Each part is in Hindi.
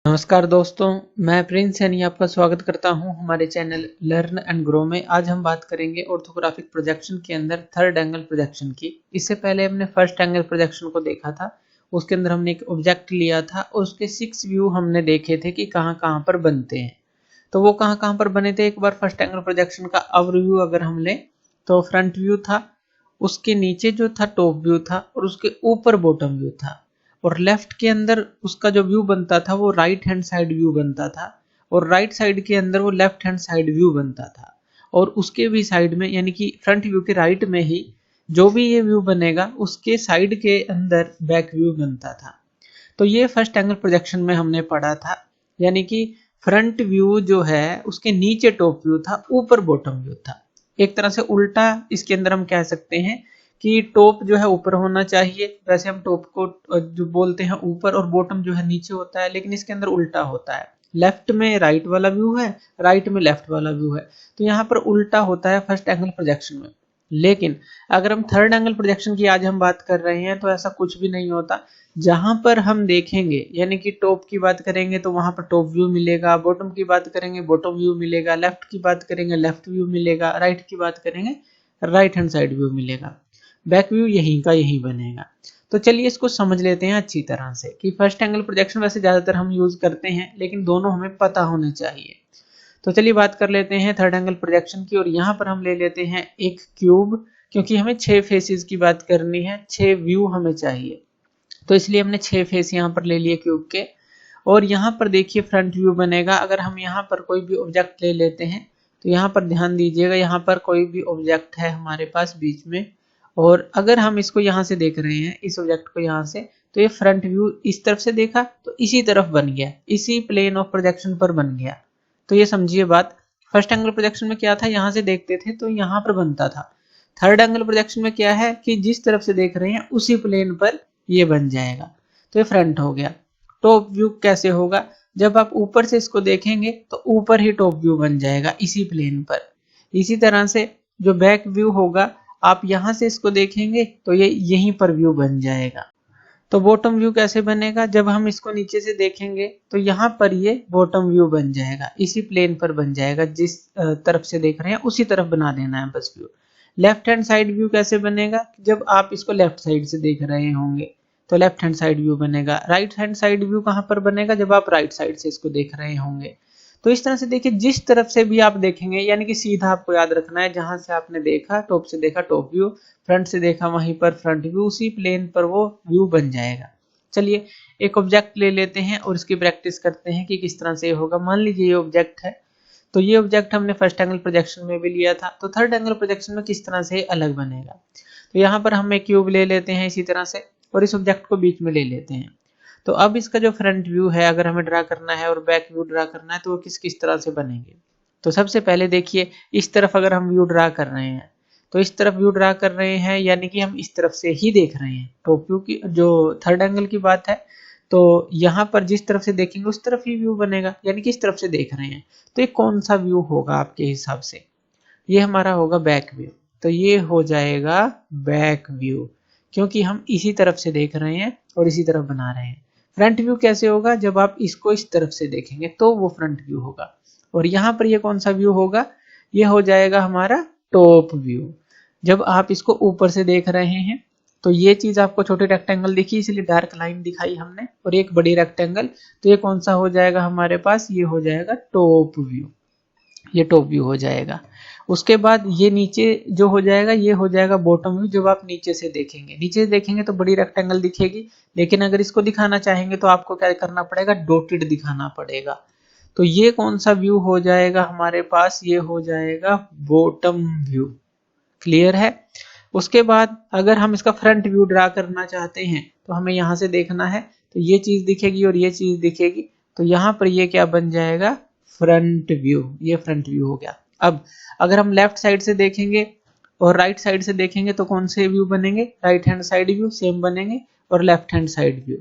नमस्कार दोस्तों, मैं प्रिंस सैनी आपका स्वागत करता हूं हमारे चैनल लर्न एंड ग्रो में। आज हम बात करेंगे ऑर्थोग्राफिक प्रोजेक्शन के अंदर थर्ड एंगल प्रोजेक्शन की। इससे पहले हमने फर्स्ट एंगल प्रोजेक्शन को देखा था। उसके अंदर हमने एक ऑब्जेक्ट लिया था और उसके 6 व्यू हमने देखे थे कि कहाँ कहाँ पर बनते हैं। तो वो कहाँ कहाँ पर बने थे, एक बार फर्स्ट एंगल प्रोजेक्शन का ओवरव्यू अगर हम लें तो फ्रंट व्यू था, उसके नीचे जो था टॉप व्यू था और उसके ऊपर बॉटम व्यू था। और लेफ्ट के अंदर उसका जो व्यू बनता था वो राइट हैंड साइड व्यू बनता था और राइट साइड के अंदर वो लेफ्ट हैंड साइड व्यू बनता था। और उसके भी साइड में यानी कि फ्रंट व्यू के राइट में ही जो भी ये व्यू बनेगा उसके साइड के अंदर बैक व्यू बनता था। तो ये फर्स्ट एंगल प्रोजेक्शन में हमने पढ़ा था, यानी कि फ्रंट व्यू जो है उसके नीचे टॉप व्यू था, ऊपर बॉटम व्यू था। एक तरह से उल्टा इसके अंदर हम कह सकते हैं कि टॉप जो है ऊपर होना चाहिए। वैसे हम टॉप को जो बोलते हैं ऊपर और बॉटम जो है नीचे होता है, लेकिन इसके अंदर उल्टा होता है। लेफ्ट में राइट वाला व्यू है, राइट में लेफ्ट वाला व्यू है, तो यहाँ पर उल्टा होता है फर्स्ट एंगल प्रोजेक्शन में। लेकिन अगर हम थर्ड एंगल प्रोजेक्शन की आज हम बात कर रहे हैं तो ऐसा कुछ भी नहीं होता। जहां पर हम देखेंगे यानी कि टॉप की बात करेंगे तो वहां पर टॉप व्यू मिलेगा, बॉटम की बात करेंगे बॉटम व्यू मिलेगा, लेफ्ट की बात करेंगे लेफ्ट व्यू मिलेगा, राइट की बात करेंगे राइट हैंड साइड व्यू मिलेगा। बैक व्यू यहीं का यहीं बनेगा। तो चलिए इसको समझ लेते हैं अच्छी तरह से कि फर्स्ट एंगल प्रोजेक्शन वैसे ज्यादातर हम यूज करते हैं, लेकिन दोनों हमें पता होने चाहिए। तो चलिए बात कर लेते हैं थर्ड एंगल प्रोजेक्शन की। और यहाँ पर हम ले लेते हैं एक क्यूब, क्योंकि हमें 6 फेसेस की बात करनी है, 6 व्यू हमें चाहिए, तो इसलिए हमने 6 फेस यहाँ पर ले लिए क्यूब के। और यहाँ पर देखिए फ्रंट व्यू बनेगा। अगर हम यहाँ पर कोई भी ऑब्जेक्ट ले लेते हैं तो यहाँ पर ध्यान दीजिएगा, यहाँ पर कोई भी ऑब्जेक्ट है हमारे पास बीच में, और अगर हम इसको यहाँ से देख रहे हैं इस ऑब्जेक्ट को यहाँ से, तो ये फ्रंट व्यू इस तरफ से देखा तो इसी तरफ बन गया, इसी प्लेन ऑफ प्रोजेक्शन पर बन गया। तो ये समझिए बात। फर्स्ट एंगल प्रोजेक्शन में क्या था, यहाँ से देखते थे तो यहाँ पर बनता था। थर्ड एंगल प्रोजेक्शन में क्या है कि जिस तरफ से देख रहे हैं उसी प्लेन पर ये बन जाएगा। तो ये फ्रंट हो गया। टॉप व्यू कैसे होगा, जब आप ऊपर से इसको देखेंगे तो ऊपर ही टॉप व्यू बन जाएगा इसी प्लेन पर। इसी तरह से जो बैक व्यू होगा, आप यहां से इसको देखेंगे तो ये यहीं पर व्यू बन जाएगा। तो बॉटम व्यू कैसे बनेगा, जब हम इसको नीचे से देखेंगे तो यहाँ पर ये बॉटम व्यू बन जाएगा, इसी प्लेन पर बन जाएगा, जिस तरफ से देख रहे हैं उसी तरफ बना देना है बस view. Left hand side view कैसे बनेगा, जब आप इसको लेफ्ट साइड से देख रहे होंगे तो लेफ्ट हैंड साइड व्यू बनेगा। राइट हैंड साइड व्यू कहाँ पर बनेगा, जब आप राइट साइड से इसको देख रहे होंगे। तो इस तरह से देखिए, जिस तरफ से भी आप देखेंगे, यानी कि सीधा आपको याद रखना है, जहां से आपने देखा टॉप से देखा टॉप व्यू, फ्रंट से देखा वहीं पर फ्रंट व्यू, उसी प्लेन पर वो व्यू बन जाएगा। चलिए एक ऑब्जेक्ट ले लेते हैं और इसकी प्रैक्टिस करते हैं कि किस तरह से होगा। मान लीजिए ये ऑब्जेक्ट है, तो ये ऑब्जेक्ट हमने फर्स्ट एंगल प्रोजेक्शन में भी लिया था, तो थर्ड एंगल प्रोजेक्शन में किस तरह से अलग बनेगा। तो यहाँ पर हम एक क्यूब ले लेते हैं इसी तरह से और इस ऑब्जेक्ट को बीच में ले लेते हैं। तो अब इसका जो फ्रंट व्यू है अगर हमें ड्रा करना है और बैक व्यू ड्रा करना है तो वो किस किस तरह से बनेंगे। तो सबसे पहले देखिए, इस तरफ अगर हम व्यू ड्रा कर रहे हैं तो इस तरफ व्यू ड्रा कर रहे हैं, यानी कि हम इस तरफ से ही देख रहे हैं। टॉप व्यू की जो थर्ड एंगल की बात है, तो यहाँ पर जिस तरफ से देखेंगे उस तरफ ही व्यू बनेगा, यानी कि इस तरफ से देख रहे हैं। तो ये कौन सा व्यू होगा आपके हिसाब से, ये हमारा होगा बैक व्यू। तो ये हो जाएगा बैक व्यू, क्योंकि हम इसी तरफ से देख रहे हैं और इसी तरफ बना रहे हैं। फ्रंट व्यू कैसे होगा, जब आप इसको इस तरफ से देखेंगे तो वो फ्रंट व्यू होगा। और यहाँ पर ये कौन सा व्यू होगा, ये हो जाएगा हमारा टॉप व्यू। जब आप इसको ऊपर से देख रहे हैं तो ये चीज आपको छोटे रेक्टेंगल दिखी इसलिए डार्क लाइन दिखाई हमने, और एक बड़ी रेक्टेंगल, तो ये कौन सा हो जाएगा हमारे पास, ये हो जाएगा टॉप व्यू। ये टॉप व्यू हो जाएगा। उसके बाद ये नीचे जो हो जाएगा ये हो जाएगा बॉटम व्यू। जब आप नीचे से देखेंगे, नीचे से देखेंगे तो बड़ी रेक्टेंगल दिखेगी, लेकिन अगर इसको दिखाना चाहेंगे तो आपको क्या करना पड़ेगा, डॉटेड दिखाना पड़ेगा। तो ये कौन सा व्यू हो जाएगा हमारे पास, ये हो जाएगा बॉटम व्यू। क्लियर है। उसके बाद अगर हम इसका फ्रंट व्यू ड्रा करना चाहते हैं तो हमें यहाँ से देखना है, तो ये चीज दिखेगी और ये चीज दिखेगी, तो यहाँ पर ये क्या बन जाएगा, फ्रंट व्यू। ये फ्रंट व्यू हो गया। अब अगर हम लेफ्ट साइड से देखेंगे और राइट साइड से देखेंगे तो कौन से व्यू बनेंगे, right hand side view same बनेंगे और लेफ्ट हैंड साइड व्यू।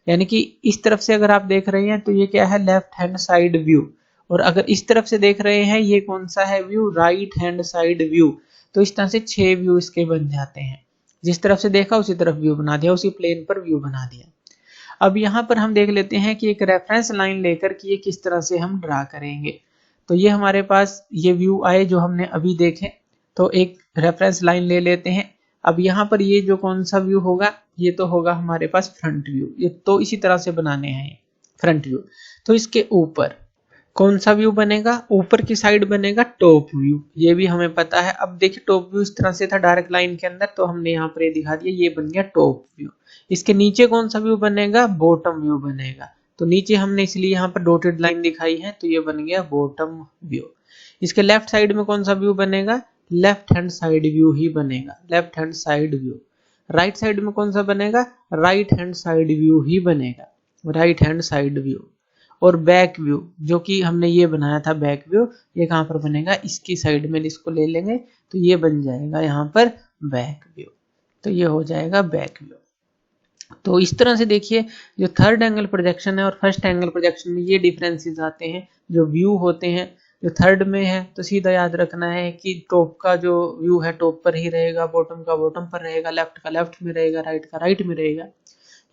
यानी कि इस तरफ से अगर आप देख रहे हैं तो ये क्या है, लेफ्ट हैंड साइड व्यू। और अगर इस तरफ से देख रहे हैं ये कौन सा है view, right hand side view. तो इस तरह से 6 व्यू इसके बन जाते हैं। जिस तरफ से देखा उसी तरफ व्यू बना दिया, उसी प्लेन पर व्यू बना दिया। अब यहाँ पर हम देख लेते हैं कि एक रेफरेंस लाइन लेकर कि ये किस तरह से हम ड्रा करेंगे। तो ये हमारे पास ये व्यू आए जो हमने अभी देखे, तो एक रेफरेंस लाइन ले लेते हैं। अब यहाँ पर ये जो कौन सा व्यू होगा, ये तो होगा हमारे पास फ्रंट व्यू। ये तो इसी तरह से बनाने हैं फ्रंट व्यू। तो इसके ऊपर कौन सा व्यू बनेगा, ऊपर की साइड बनेगा टॉप व्यू, ये भी हमें पता है। अब देखिए टॉप व्यू इस तरह से था डायरेक्ट लाइन के अंदर, तो हमने यहाँ पर ये दिखा दिया, ये बन गया टॉप व्यू। इसके नीचे कौन सा व्यू बनेगा, बॉटम व्यू बनेगा। तो नीचे हमने इसलिए यहाँ पर डॉटेड लाइन दिखाई है, तो ये बन गया बॉटम व्यू। इसके लेफ्ट साइड में कौन सा व्यू बनेगा, लेफ्ट हैंड साइड व्यू ही बनेगा, left hand side view. Right side में कौन सा बनेगा, राइट हैंड साइड व्यू ही बनेगा, राइट हैंड साइड व्यू। और बैक व्यू जो कि हमने ये बनाया था बैक व्यू, ये कहाँ पर बनेगा, इसकी साइड में इसको ले लेंगे तो ये बन जाएगा यहाँ पर बैक व्यू। तो ये हो जाएगा बैक व्यू। तो इस तरह से देखिए जो थर्ड एंगल प्रोजेक्शन है और फर्स्ट एंगल प्रोजेक्शन में ये डिफरेंसेस आते हैं। जो व्यू होते हैं जो थर्ड में है तो सीधा याद रखना है कि टॉप का जो व्यू है टॉप पर ही रहेगा, बॉटम का बॉटम पर रहेगा, लेफ्ट का लेफ्ट में रहेगा, राइट का राइट में रहेगा।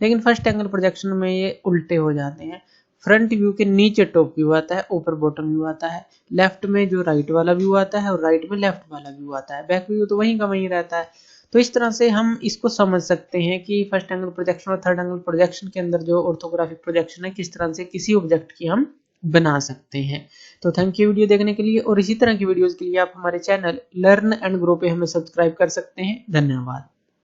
लेकिन फर्स्ट एंगल प्रोजेक्शन में ये उल्टे हो जाते हैं। फ्रंट व्यू के नीचे टॉप व्यू आता है, ऊपर बॉटम व्यू आता है, लेफ्ट में जो राइट वाला व्यू आता है और राइट में लेफ्ट वाला व्यू आता है, बैक व्यू तो वहीं का वहीं रहता है। तो इस तरह से हम इसको समझ सकते हैं कि फर्स्ट एंगल प्रोजेक्शन और थर्ड एंगल प्रोजेक्शन के अंदर जो ऑर्थोग्राफिक प्रोजेक्शन है किस तरह से किसी ऑब्जेक्ट की हम बना सकते हैं। तो थैंक यू वीडियो देखने के लिए, और इसी तरह की वीडियोस के लिए आप हमारे चैनल लर्न एंड ग्रो पे हमें सब्सक्राइब कर सकते हैं। धन्यवाद।